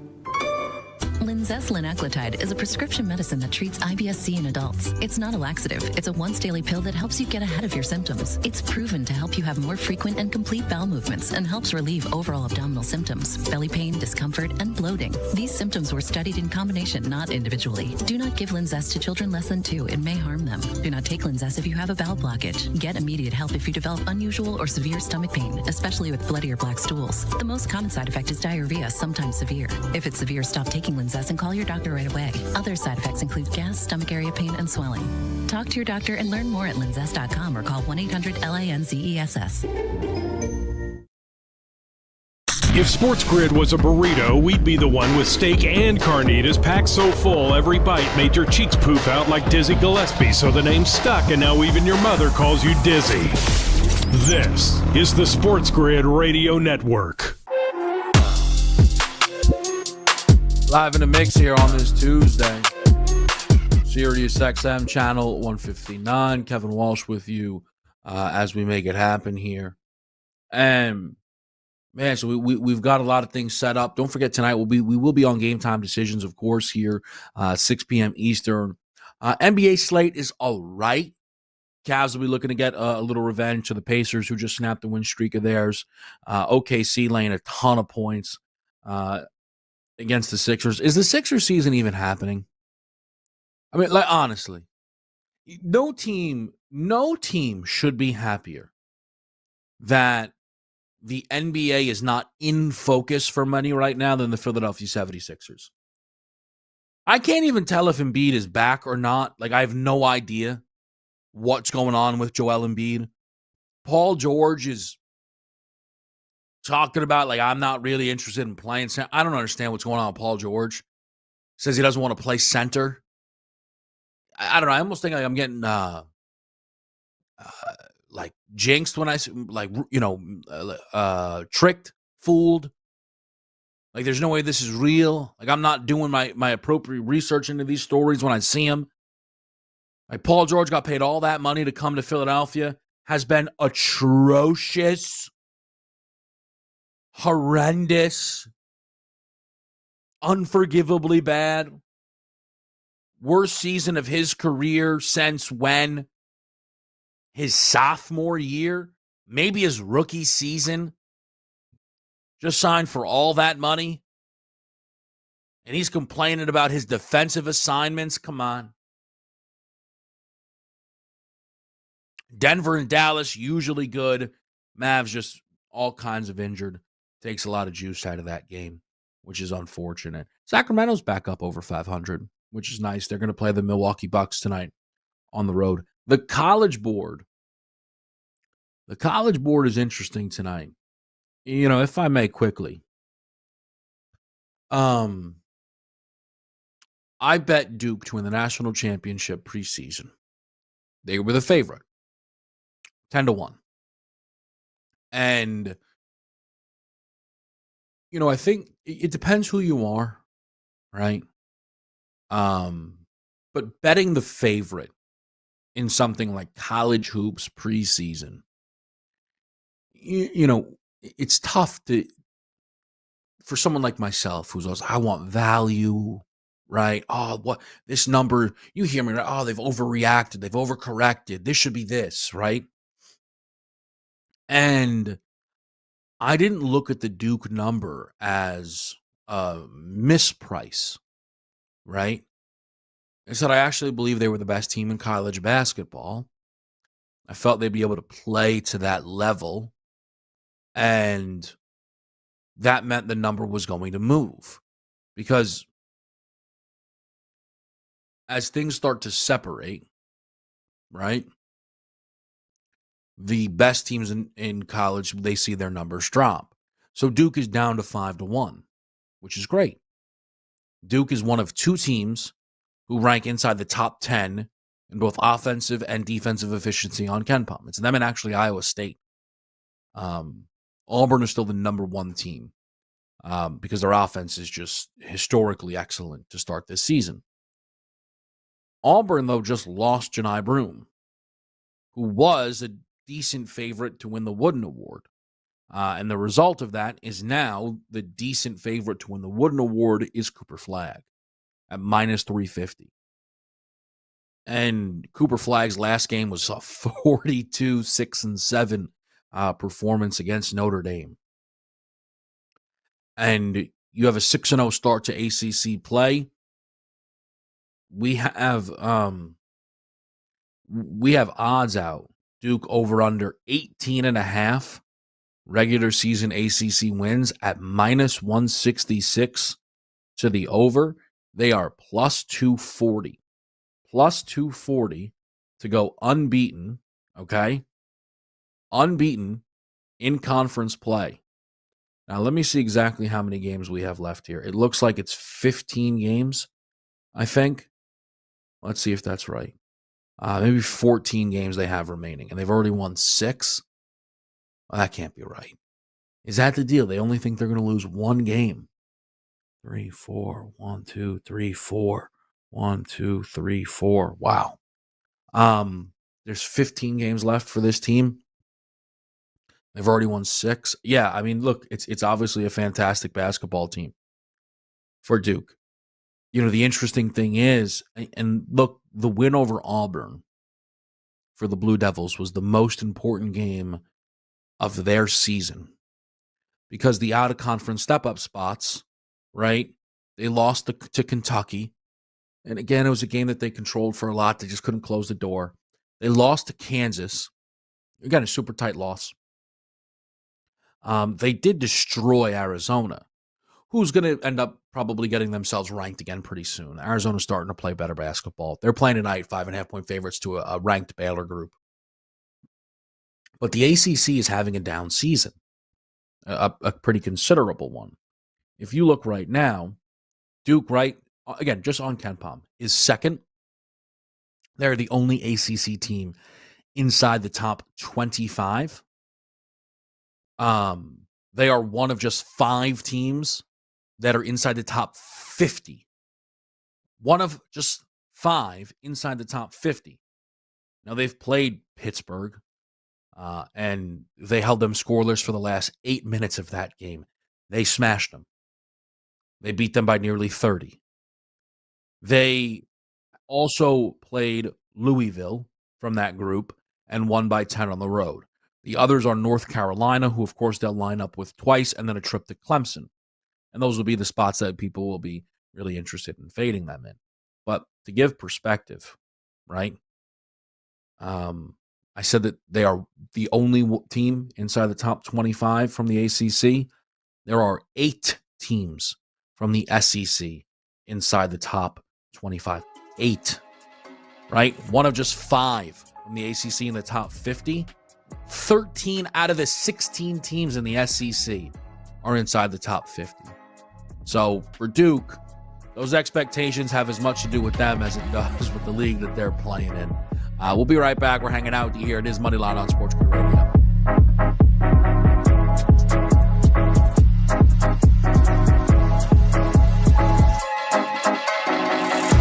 Linzess linaclotide is a prescription medicine that treats IBS-C in adults. It's not a laxative. It's a once-daily pill that helps you get ahead of your symptoms. It's proven to help you have more frequent and complete bowel movements and helps relieve overall abdominal symptoms, belly pain, discomfort, and bloating. These symptoms were studied in combination, not individually. Do not give Linzess to children less than 2. It may harm them. Do not take Linzess if you have a bowel blockage. Get immediate help if you develop unusual or severe stomach pain, especially with bloody or black stools. The most common side effect is diarrhea, sometimes severe. If it's severe, stop taking Linzess and call your doctor right away. Other side effects include gas, stomach area pain, and swelling. Talk to your doctor and learn more at linzess.com or call 1-800-LINZESS. If SportsGrid was a burrito, we'd be the one with steak and carnitas packed so full every bite made your cheeks poof out like Dizzy Gillespie, so the name's stuck and now even your mother calls you Dizzy. This is the SportsGrid Radio Network. Live in the mix here on this Tuesday. Sirius XM channel 159. Kevin Walsh with you as we make it happen here. And man, so we've got a lot of things set up. Don't forget tonight we will be on Game Time Decisions, of course, here 6 p.m. Eastern. NBA slate is all right. Cavs will be looking to get a little revenge to the Pacers, who just snapped the win streak of theirs. OKC laying a ton of points against the Sixers. Is the Sixers season even happening? I mean, like, honestly, no team should be happier that the NBA is not in focus for money right now than the Philadelphia 76ers. I can't even tell if Embiid is back or not. Like, I have no idea what's going on with Joel Embiid. Paul George is talking about, like, I'm not really interested in playing center. I don't understand what's going on with Paul George. Says he doesn't want to play center. I don't know. I almost think like I'm getting like jinxed when I like, you know, tricked, fooled. Like, there's no way this is real. Like, I'm not doing my appropriate research into these stories when I see them. Like, Paul George got paid all that money to come to Philadelphia, has been atrocious, horrendous, unforgivably bad. Worst season of his career since when? His sophomore year? Maybe his rookie season? Just signed for all that money? And he's complaining about his defensive assignments? Come on. Denver and Dallas, usually good. Mavs just all kinds of injured. Takes a lot of juice out of that game, which is unfortunate. Sacramento's back up over 500, which is nice. They're going to play the Milwaukee Bucks tonight on the road. The College Board is interesting tonight. You know, if I may quickly. I bet Duke to win the national championship preseason. They were the favorite. 10-1. And, you know, I think it depends who you are, right? But betting the favorite in something like college hoops preseason, you know, it's tough for someone like myself who's always, I want value, right? Oh, what this number, you hear me, right? Oh, they've overreacted, they've overcorrected. This should be this, right? And I didn't look at the Duke number as a misprice, right? I said I actually believe they were the best team in college basketball. I felt they'd be able to play to that level, and that meant the number was going to move. Because as things start to separate, right, the best teams in college, they see their numbers drop. So Duke is down to 5-1, which is great. Duke is one of two teams who rank inside the top 10 in both offensive and defensive efficiency on KenPom. It's them and actually Iowa State. Auburn is still the number one team because their offense is just historically excellent to start this season. Auburn, though, just lost Janai Broome, who was a decent favorite to win the Wooden Award. And the result of that is now the decent favorite to win the Wooden Award is Cooper Flagg at minus 350. And Cooper Flagg's last game was a 42-6-7 performance against Notre Dame. And you have a 6-0 start to ACC play. We have odds out. Duke over under 18.5 regular season ACC wins at minus 166 to the over. They are plus 240. Plus 240 to go unbeaten, okay? Unbeaten in conference play. Now, let me see exactly how many games we have left here. It looks like it's 15 games, I think. Let's see if that's right. Maybe 14 games they have remaining, and they've already won 6. Well, that can't be right. Is that the deal? They only think they're going to lose one game. 3, 4, 1, 2, 3, 4. 1, 2, 3, 4. Wow. There's 15 games left for this team. They've already won 6. Yeah, I mean, look, it's obviously a fantastic basketball team for Duke. You know, the interesting thing is, and look, the win over Auburn for the Blue Devils was the most important game of their season because the out-of-conference step-up spots, right, they lost to Kentucky. And again, it was a game that they controlled for a lot. They just couldn't close the door. They lost to Kansas. Again, a super tight loss. They did destroy Arizona, who's going to end up probably getting themselves ranked again pretty soon. Arizona's starting to play better basketball. They're playing tonight, 5.5-point favorites to a ranked Baylor group. But the ACC is having a down season, a pretty considerable one. If you look right now, Duke, right, again, just on KenPom, is second. They're the only ACC team inside the top 25. They are one of just 5 teams that are inside the top 50. One of just 5 inside the top 50. Now, they've played Pittsburgh, and they held them scoreless for the last 8 minutes of that game. They smashed them. They beat them by nearly 30. They also played Louisville from that group and won by 10 on the road. The others are North Carolina, who, of course, they'll line up with twice, and then a trip to Clemson. And those will be the spots that people will be really interested in fading them in. But to give perspective, right? I said that they are the only team inside the top 25 from the ACC. There are 8 teams from the SEC inside the top 25. 8, right? One of just 5 from the ACC in the top 50. 13 out of the 16 teams in the SEC are inside the top 50. So for Duke, those expectations have as much to do with them as it does with the league that they're playing in. We'll be right back. We're hanging out here. It is Moneyline on SportsGrid Radio.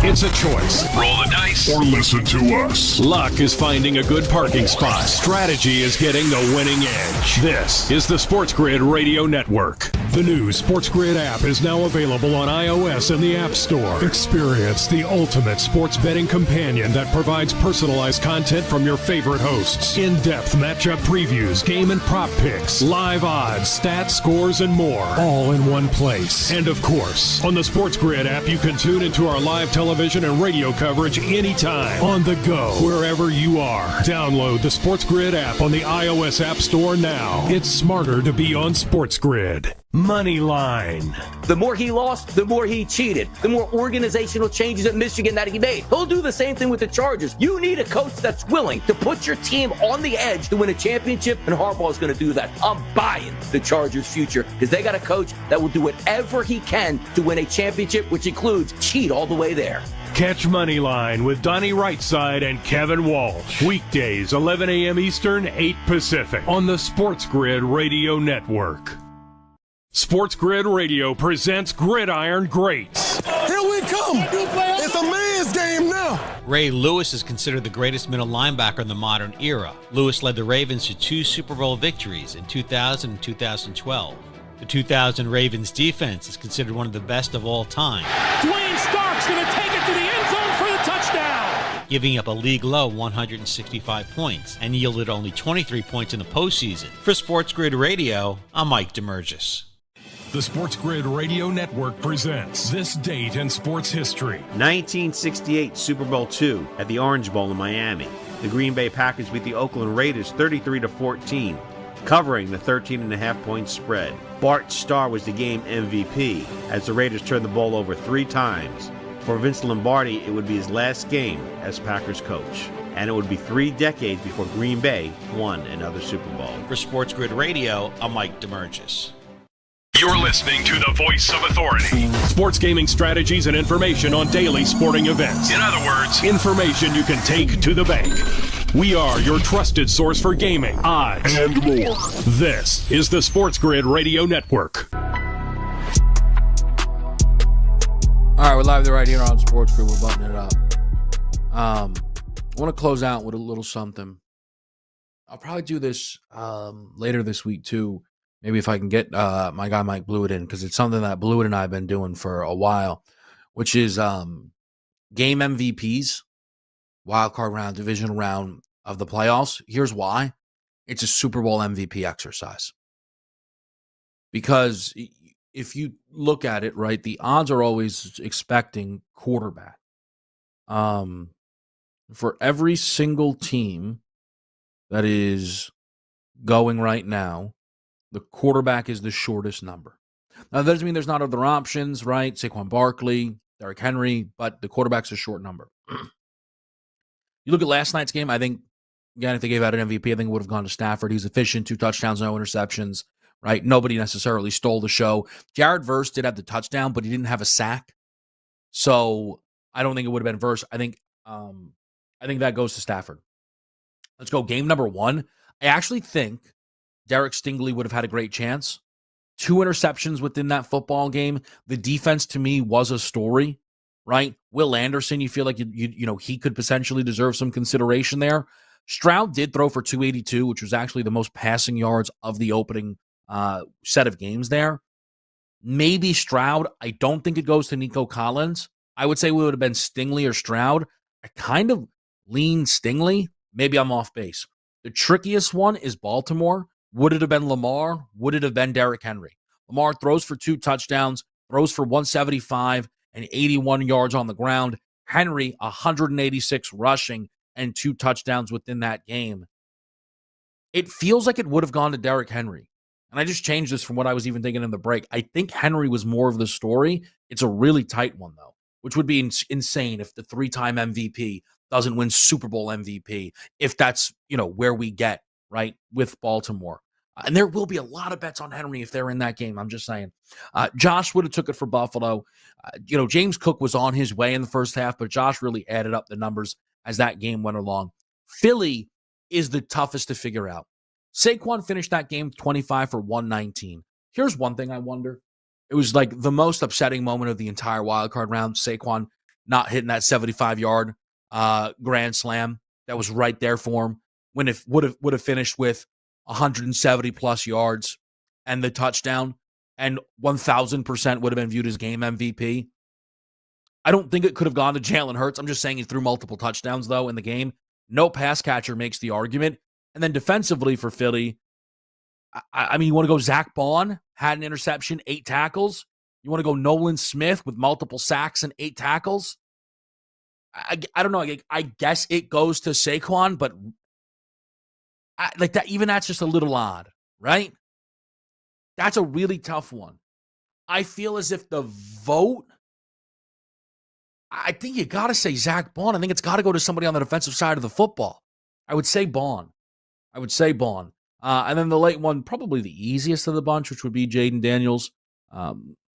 It's a choice. Roll the dice or listen to us. Luck is finding a good parking spot. Strategy is getting the winning edge. This is the SportsGrid Radio Network. The new SportsGrid app is now available on iOS and the App Store. Experience the ultimate sports betting companion that provides personalized content from your favorite hosts. In-depth matchup previews, game and prop picks, live odds, stats, scores, and more. All in one place. And of course, on the SportsGrid app, you can tune into our live television and radio coverage anytime, on the go, wherever you are. Download the SportsGrid app on the iOS App Store now. It's smarter to be on SportsGrid. Moneyline. The more he lost, the more he cheated. The more organizational changes at Michigan that he made. He'll do the same thing with the Chargers. You need a coach that's willing to put your team on the edge to win a championship, and Harbaugh is going to do that. I'm buying the Chargers' future because they got a coach that will do whatever he can to win a championship, which includes cheat all the way there. Catch Moneyline with Donnie Rightside and Kevin Walsh. Weekdays, 11 a.m. Eastern, 8 Pacific. On the SportsGrid Radio Network. SportsGrid Radio presents Gridiron Greats. Here we come. It's a man's game now. Ray Lewis is considered the greatest middle linebacker in the modern era. Lewis led the Ravens to 2 Super Bowl victories in 2000 and 2012. The 2000 Ravens defense is considered one of the best of all time. Dwayne Stark's going to take it to the end zone for the touchdown. Giving up a league-low 165 points and yielded only 23 points in the postseason. For SportsGrid Radio, I'm Mike DeMurgis. The SportsGrid Radio Network presents This Date in Sports History. 1968 Super Bowl II at the Orange Bowl in Miami. The Green Bay Packers beat the Oakland Raiders 33-14, covering the 13.5-point spread. Bart Starr was the game MVP as the Raiders turned the ball over 3 times. For Vince Lombardi, it would be his last game as Packers coach, and it would be 3 decades before Green Bay won another Super Bowl. For SportsGrid Radio, I'm Mike DeMurgis. You're listening to the voice of authority. Sports gaming strategies and information on daily sporting events. In other words, information you can take to the bank. We are your trusted source for gaming, odds, and more. This is the SportsGrid Radio Network. All right, we're live right here on SportsGrid. We're buttoning it up. I want to close out with a little something. I'll probably do this later this week, too. Maybe if I can get my guy Mike Blewett in, because it's something that Blewett and I have been doing for a while, which is game MVPs, wildcard round, divisional round of the playoffs. Here's why. It's a Super Bowl MVP exercise. Because if you look at it, right, the odds are always expecting quarterback. For every single team that is going right now, the quarterback is the shortest number. Now, that doesn't mean there's not other options, right? Saquon Barkley, Derrick Henry, but the quarterback's a short number. You look at last night's game, I think, again, if they gave out an MVP, I think it would have gone to Stafford. He's efficient, 2 touchdowns, no interceptions, right? Nobody necessarily stole the show. Jared Verse did have the touchdown, but he didn't have a sack. So I don't think it would have been Verse. I think that goes to Stafford. Let's go game number 1. I actually think Derek Stingley would have had a great chance. 2 interceptions within that football game. The defense, to me, was a story, right? Will Anderson, you feel like he could potentially deserve some consideration there. Stroud did throw for 282, which was actually the most passing yards of the opening set of games there. Maybe Stroud. I don't think it goes to Nico Collins. I would say it would have been Stingley or Stroud. I kind of lean Stingley. Maybe I'm off base. The trickiest one is Baltimore. Would it have been Lamar? Would it have been Derrick Henry? Lamar throws for 2 touchdowns, throws for 175 and 81 yards on the ground. Henry, 186 rushing and 2 touchdowns within that game. It feels like it would have gone to Derrick Henry. And I just changed this from what I was even thinking in the break. I think Henry was more of the story. It's a really tight one, though, which would be insane if the 3-time MVP doesn't win Super Bowl MVP, if that's, where we get, right, with Baltimore. And there will be a lot of bets on Henry if they're in that game. I'm just saying. Josh would have took it for Buffalo. James Cook was on his way in the first half, but Josh really added up the numbers as that game went along. Philly is the toughest to figure out. Saquon finished that game 25 for 119. Here's one thing I wonder. It was like the most upsetting moment of the entire wildcard round. Saquon not hitting that 75-yard grand slam that was right there for him when it would have finished with 170 plus yards and the touchdown, and 1,000% would have been viewed as game MVP. I don't think it could have gone to Jalen Hurts. I'm just saying he threw multiple touchdowns, though, in the game. No pass catcher makes the argument. And then defensively for Philly, I mean, you want to go Zach Bond, had an interception, 8 tackles. You want to go Nolan Smith with multiple sacks and 8 tackles. I don't know. I guess it goes to Saquon, but like that, even that's just a little odd, right? That's a really tough one. I feel as if the vote, I think you got to say Zach Bond. I think it's got to go to somebody on the defensive side of the football. I would say Bond. And then the late one, probably the easiest of the bunch, which would be Jaden Daniels.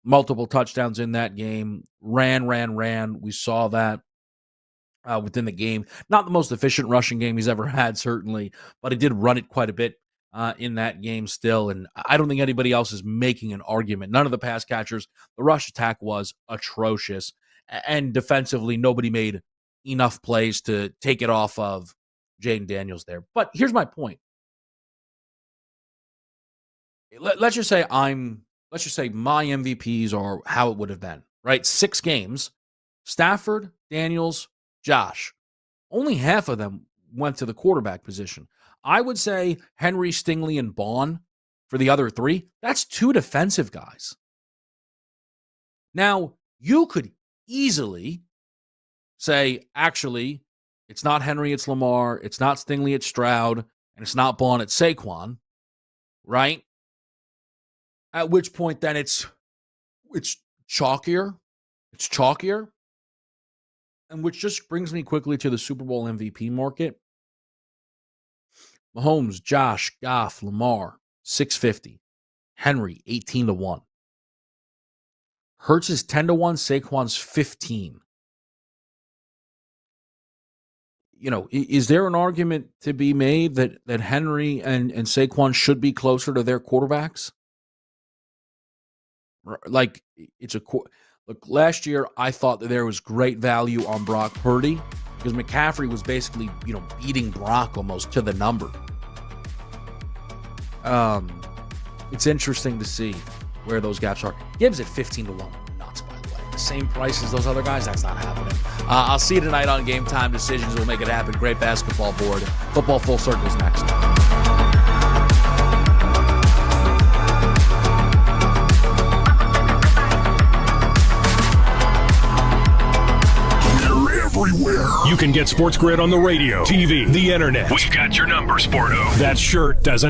Multiple touchdowns in that game. Ran. We saw that within the game. Not the most efficient rushing game he's ever had, certainly, but he did run it quite a bit in that game still. And I don't think anybody else is making an argument. None of the pass catchers. The rush attack was atrocious. And defensively, nobody made enough plays to take it off of Jaden Daniels there. But here's my point. Let's just say my MVPs are how it would have been, right? 6 games. Stafford, Daniels, Josh. Only half of them went to the quarterback position. I would say Henry, Stingley, and Bond for the other 3. That's 2 defensive guys. Now, you could easily say, actually, it's not Henry, it's Lamar. It's not Stingley, it's Stroud. And it's not Bond, it's Saquon. Right? At which point, then it's chalkier. It's chalkier. And which just brings me quickly to the Super Bowl MVP market. Mahomes, Josh, Goff, Lamar, 650. Henry, 18-1. Hurts is 10-1. Saquon's 15. Is there an argument to be made that Henry and Saquon should be closer to their quarterbacks? Like, look, last year I thought that there was great value on Brock Purdy because McCaffrey was basically, beating Brock almost to the number. It's interesting to see where those gaps are. Gibbs at 15-1. Nuts, by the way. The same price as those other guys. That's not happening. I'll see you tonight on Game Time Decisions. We'll make it happen. Great basketball board. Football Full Circle is next. Everywhere. You can get SportsGrid on the radio, TV, the internet. We got your number, Sporto. That shirt doesn't